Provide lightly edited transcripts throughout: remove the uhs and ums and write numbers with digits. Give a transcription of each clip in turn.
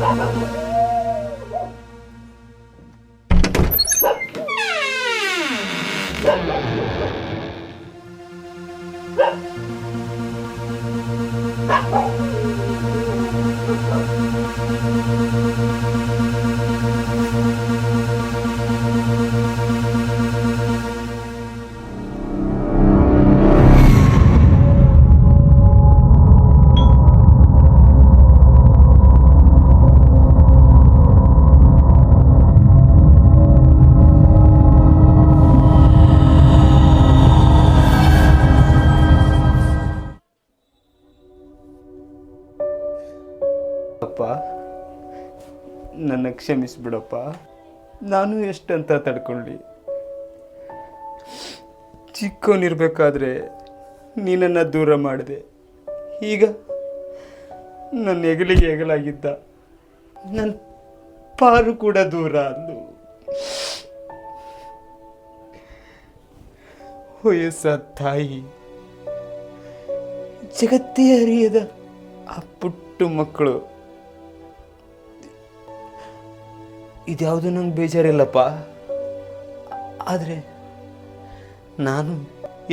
ಅಪ್ಪ, ನನ್ನ ಕ್ಷಮಿಸ್ಬಿಡಪ್ಪ. ನಾನು ಎಷ್ಟಂತ ತಡ್ಕೊಳ್ಳಿ. ಚಿಕ್ಕವನಿರ್ಬೇಕಾದ್ರೆ ನೀನನ್ನು ದೂರ ಮಾಡಿದೆ. ಈಗ ನನ್ನ ಹೆಗಲಿಗೆ ಹೆಗಲಾಗಿದ್ದ ನನ್ನ ಪಾರು ಕೂಡ ದೂರ ಅಂದು. ವಯಸ್ಸಾದ ತಾಯಿ, ಜಗತ್ತೇ ಅರಿಯದ ಆ ಪುಟ್ಟು ಮಕ್ಕಳು, ಇದ್ಯಾವುದು ನಂಗೆ ಬೇಜಾರಿಲ್ಲಪ್ಪ. ಆದರೆ ನಾನು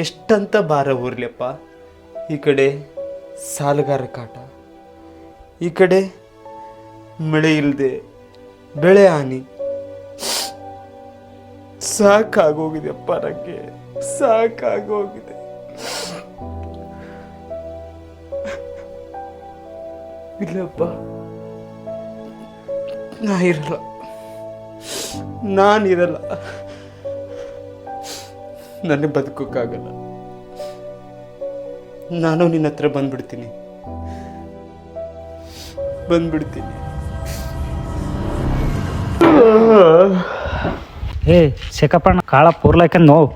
ಎಷ್ಟಂತ ಭಾರ ಹೊರಲಿಯಪ್ಪ. ಈ ಕಡೆ ಸಾಲಗಾರ ಕಾಟ, ಈ ಕಡೆ ಮಳೆ ಇಲ್ಲದೆ ಬೆಳೆ ಹಾನಿ. ಸಾಕಾಗೋಗಿದೆಯಪ್ಪ, ನನಗೆ ಸಾಕಾಗೋಗಿದೆ. ಇಲ್ಲಪ್ಪ, ನಾನಿರಲ್ಲ. ನನಗೆ ಬದುಕೋಕ್ಕಾಗಲ್ಲ. ನಾನು ನಿನ್ನ ಹತ್ರ ಬಂದ್ಬಿಡ್ತೀನಿ. ಏ ಶೇಖಪ್ಪಣ್ಣ, ಕಾಳ ಪೂರ್ಲೈಕ ನೋವು.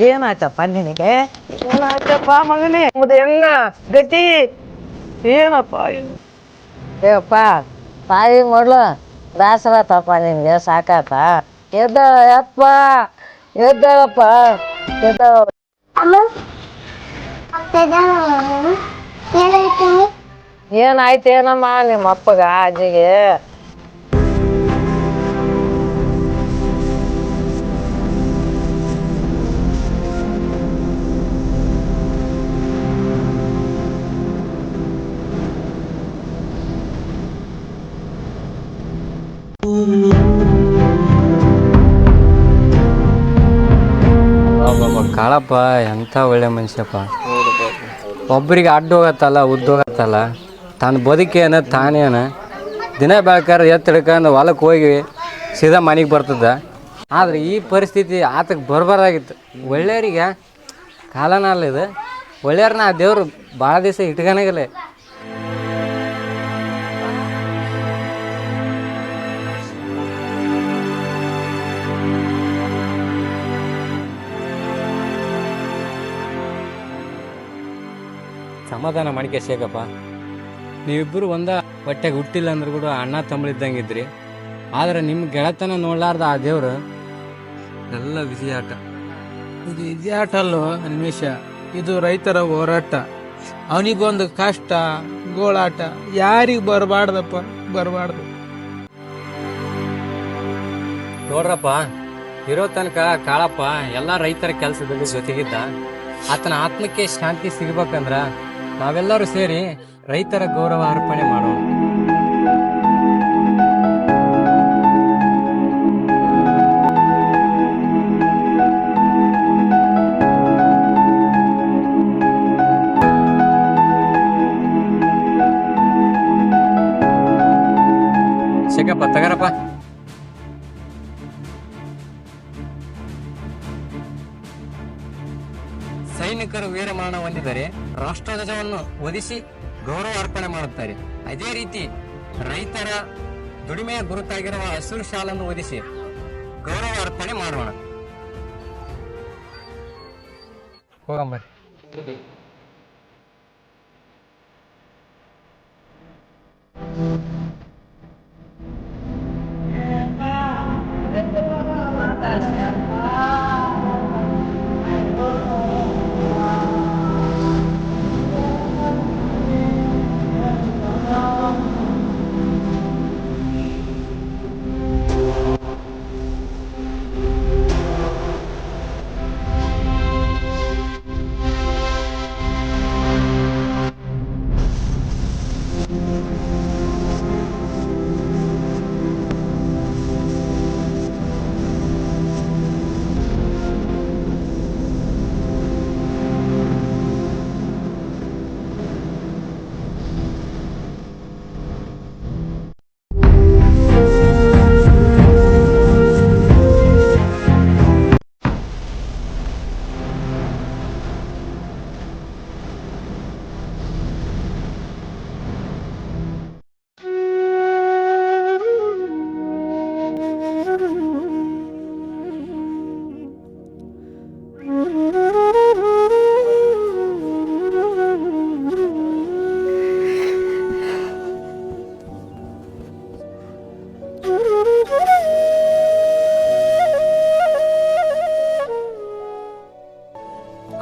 ಏನಾಯ್ತಪ್ಪ ನಿನಗೆ? ಏನಾಯ್ತಪ್ಪ ಮಗನೇ? ಹೆಂಗ ಗತಿ ಏನಪ್ಪ? ಏಪ್ಪ ತಾಯಿ ಮೊದಲು ಬೇಸರತ್ತಪ್ಪ ನಿನ್ಗೆ, ಸಾಕಾತ. ಎದ್ದಪ್ಪ, ಎದ್ದಳಪ್ಪ, ಏನಾಯ್ತೇನಮ್ಮ ನಿಮ್ಮ ಅಪ್ಪಗ ಅಜ್ಜಿಗೆ? ಕಾಳಪ್ಪ ಎಂಥ ಒಳ್ಳೆ ಮನುಷ್ಯಪ್ಪ. ಒಬ್ಬರಿಗೆ ಅಡ್ಡ ಹೋಗತ್ತಲ್ಲ, ಉದ್ದೋಗತ್ತಲ್ಲ, ತನ್ನ ಬದುಕೇನ ತಾನೇನ ದಿನ ಬೆಳಕಾರ ಎತ್ತು ಹಿಡ್ಕೊಂಡು ಹೊಲಕ್ಕೆ ಹೋಗಿ ಸೀದಾ ಮನೆಗೆ ಬರ್ತದ. ಆದರೆ ಈ ಪರಿಸ್ಥಿತಿ ಆತಕ್ಕೆ ಬರಬಾರ್ದಾಗಿತ್ತು. ಒಳ್ಳೆಯರಿಗೆ ಕಾಲನ ಅಲ್ಲ ಇದು. ಒಳ್ಳೆಯವ್ರನ್ನ ಆ ದೇವ್ರು ಭಾಳ ದಿವಸ ಇಟ್ಕೊಳಗಿಲ್ಲ. ಸಮಾಧಾನ ಮಾಡಿಕೆ ಶೇಖಪ್ಪ, ನೀವಿಬ್ಬರು ಒಂದ ಹೊಟ್ಟೆಗೆ ಹುಟ್ಟಿಲ್ಲ ಅಂದ್ರೆ ಕೂಡ ಅಣ್ಣ ತಮ್ಮಳಿದ್ದಂಗಿದ್ರಿ. ಆದರೆ ನಿಮ್ಮ ಗೆಳತನ ನೋಡ್ಲಾರ್ದ ಆ ದೇವ್ರು ಎಲ್ಲ ವಿಜಯಾಟ. ಇದು ವಿಜಯಾಟ ಅಲ್ಲೋ ನಿಮಿಷ, ಇದು ರೈತರ ಹೋರಾಟ. ಅವನಿಗೊಂದು ಕಷ್ಟ ಗೋಳಾಟ ಯಾರಿಗೆ ಬರಬಾರ್ದಪ್ಪ, ಬರಬಾರ್ದು. ನೋಡ್ರಪ್ಪ, ಇರೋ ತನಕ ಕಾಳಪ್ಪ ಎಲ್ಲ ರೈತರ ಕೆಲಸದಲ್ಲಿ ಜೊತೆಗಿದ್ದ. ಆತನ ಆತ್ಮಕ್ಕೆ ಶಾಂತಿ ಸಿಗ್ಬೇಕಂದ್ರ ನಾವೆಲ್ಲರೂ ಸೇರಿ ರೈತರ ಗೌರವ ಅರ್ಪಣೆ ಮಾಡೋಣ. ಶೇಖಪ್ಪ ತಗರಪ್ಪ. ಸೈನಿಕರು ವೀರಮರಣ ಹೊಂದಿದರೆ ರಾಷ್ಟ್ರಧ್ವಜವನ್ನು ಹೊದಿಸಿ ಗೌರವ ಅರ್ಪಣೆ ಮಾಡುತ್ತಾರೆ. ಅದೇ ರೀತಿ ರೈತರ ದುಡಿಮೆಯ ಗುರುತಾಗಿರುವ ಹಸಿರು ಶಾಲನ್ನು ಹೊದಿಸಿ ಗೌರವ ಅರ್ಪಣೆ ಮಾಡೋಣ. ಹೋಗಂಬರಿ.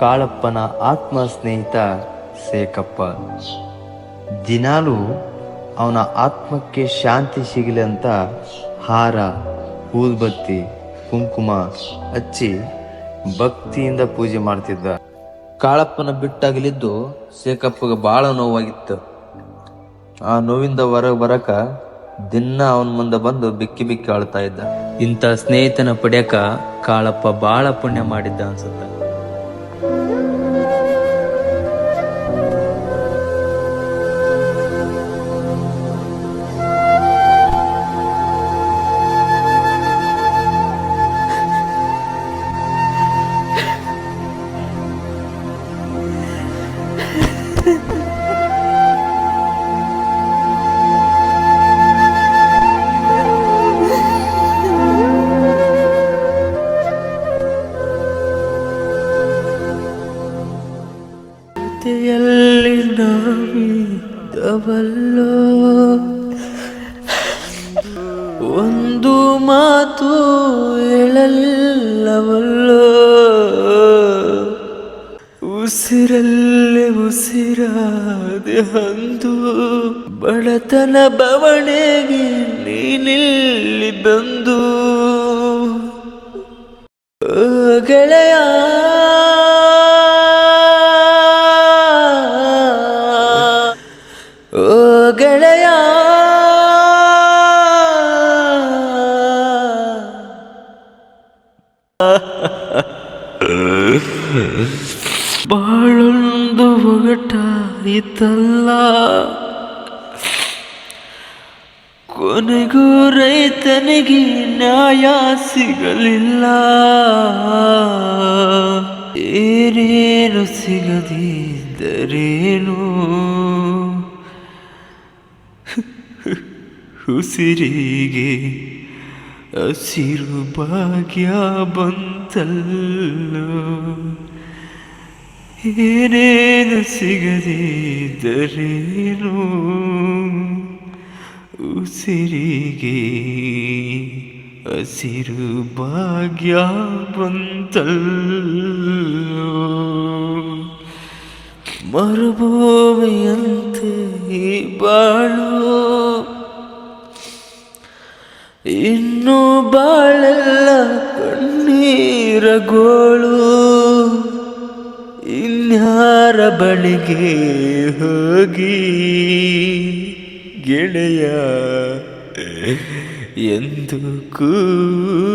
ಕಾಳಪ್ಪನ ಆತ್ಮ ಸ್ನೇಹಿತ ಶೇಖಪ್ಪ. ದಿನಾಲೂ ಅವನ ಆತ್ಮಕ್ಕೆ ಶಾಂತಿ ಸಿಗಲಿ ಅಂತ ಹಾರ, ಊದ್ಬತ್ತಿ, ಕುಂಕುಮ ಹಚ್ಚಿ ಭಕ್ತಿಯಿಂದ ಪೂಜೆ ಮಾಡ್ತಿದ್ದ. ಕಾಳಪ್ಪನ ಬಿಟ್ಟಾಗಲಿದ್ದು ಶೇಖಪ್ಪಗೆ ಬಹಳ ನೋವಾಗಿತ್ತು. ಆ ನೋವಿಂದ ಹೊರಗೆ ಬರಕ ದಿನ ಅವನ ಮುಂದೆ ಬಂದು ಬಿಕ್ಕಿ ಬಿಕ್ಕಿ ಆಳ್ತಾ ಇದ್ದ. ಇಂಥ ಸ್ನೇಹಿತನ ಪಡ್ಯಾಕ ಕಾಳಪ್ಪ ಬಹಳ ಪುಣ್ಯ ಮಾಡಿದ್ದ ಅನ್ಸುತ್ತ. ಜೊತೆಯಲ್ಲಿ ನಾವಿದ್ದವಲ್ಲೋ, ಒಂದು ಮಾತು ಹೇಳಲಿಲ್ಲವಲ್ಲೋ, ಉಸಿರಲ್ಲಿ ಉಸಿರಾದೆ ಅಂದು ಬಡತನ ಬವಣೆಗೆ ನೀನಿಲ್ಲಿ ಬಂದು ಗೆಳೆಯ ಗೆಳೆಯ ಬಾಳೊಂದು ಒಗಟಾಯಿತಲ್ಲ, ಕೊನೆಗೂ ರೈತನಿಗೆ ನ್ಯಾಯ ಸಿಗಲಿಲ್ಲ. ಏನೇನು ಸಿಗದಿದ್ದರೇನು ಉಸಿರಿಗೆ ಹಸಿರು ಭಾಗ್ಯ ಬಂತಲ್ಲೋ. ಏನೇನು ಸಿಗದಿದ್ದರೇನು ಉಸಿರಿಗೆ ಹಸಿರು ಭಾಗ್ಯ ಬಂತಲ್ಲೋ. ಮರುಭೂಮಿಯಂತೆ ಬಾಳು, ಇನ್ನು ಬಾಳೆಲ್ಲ ಕಣ್ಣೀರ ಗೋಳು. ಇನ್ಯಾರ ಬಳಿಗೆ ಹೋಗಿ ಗೆಳೆಯ ಎಂದು ಕೂಗಲೆಯೋ,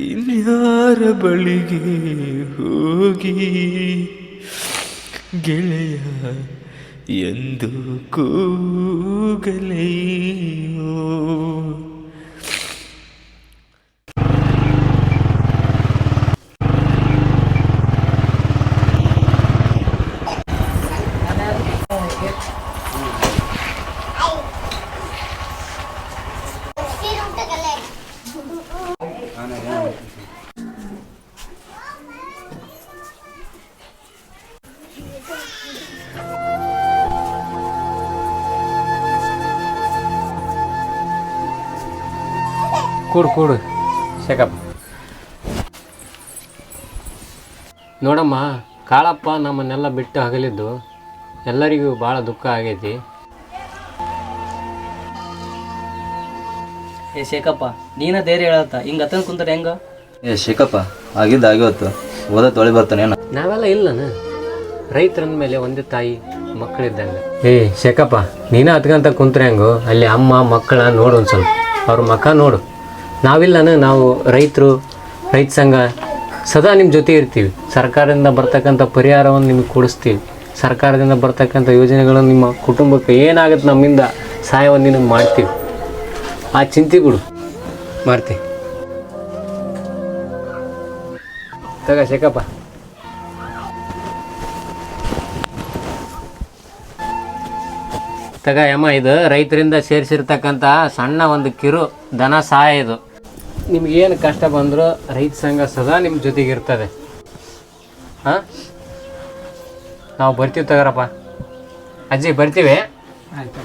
ಇನ್ಯಾರ ಬಳಿಗೆ ಹೋಗಿ ಗೆಳೆಯ ಎಂದು ಕೂಗಲೆಯೋ. ಕೂಡು ಶೇಖಪ್ಪ. ನೋಡಮ್ಮ, ಕಾಳಪ್ಪ ನಮ್ಮನ್ನೆಲ್ಲ ಬಿಟ್ಟು ಅಗಲಿದ್ದು ಎಲ್ಲರಿಗೂ ಭಾಳ ದುಃಖ ಆಗೈತಿ. ಏ ಶೇಖಪ್ಪ, ನೀನ ಧೈರ್ಯ ಹೇಳತ್ತ ಹಿಂಗ ಅತನ್ ಕುಂತಾರೆ ಹೆಂಗ? ಏ ಶಿಕಪ್ಪ, ಆಗಿದ್ದು ಆಗಿವತ್ತು, ಓದ ತೊಳಿ ಬರ್ತಾನೇನ? ನಾವೆಲ್ಲ ಇಲ್ಲನ ರೈತರಂದ ಮೇಲೆ ಒಂದೇ ತಾಯಿ ಮಕ್ಕಳಿದ್ದಂಗೆ. ಏ ಶೇಖಪ್ಪ, ನೀನೇ ಹತ್ಕಂತ ಕುಂತ್ರೆ ಹೆಂಗು? ಅಲ್ಲಿ ಅಮ್ಮ ಮಕ್ಕಳ ನೋಡು ಒಂದು ಸ್ವಲ್ಪ, ಅವ್ರ ಮಕ್ಕ ನೋಡು. ನಾವಿಲ್ಲನ, ನಾವು ರೈತರು, ರೈತ ಸಂಘ ಸದಾ ನಿಮ್ಮ ಜೊತೆ ಇರ್ತೀವಿ. ಸರ್ಕಾರದಿಂದ ಬರ್ತಕ್ಕಂಥ ಪರಿಹಾರವನ್ನು ನಿಮಗೆ ಕೊಡಿಸ್ತೀವಿ. ಸರ್ಕಾರದಿಂದ ಬರ್ತಕ್ಕಂಥ ಯೋಜನೆಗಳನ್ನು ನಿಮ್ಮ ಕುಟುಂಬಕ್ಕೆ ಏನಾಗುತ್ತೆ ನಮ್ಮಿಂದ ಸಹಾಯವನ್ನು ನಿನಗೆ ಮಾಡ್ತೀವಿ. ಆ ಚಿಂತೆ ಬಿಡು, ಮಾಡ್ತೀವಿ. ತಗ ಶೇಖಪ್ಪ. ತಗ ಯಮ್ಮ, ಇದು ರೈತರಿಂದ ಸೇರಿಸಿರ್ತಕ್ಕಂಥ ಸಣ್ಣ ಒಂದು ಕಿರು ಧನ ಸಹಾಯ. ಇದು ನಿಮ್ಗೇನು ಕಷ್ಟ ಬಂದರೂ ರೈತ ಸಂಘ ಸದಾ ನಿಮ್ಮ ಜೊತೆಗೆ ಇರ್ತದೆ. ಹಾಂ, ನಾವು ಬರ್ತೀವಿ ತಗರಪ್ಪ. ಅಜ್ಜಿ ಬರ್ತೀವಿ. ಆಯ್ತು.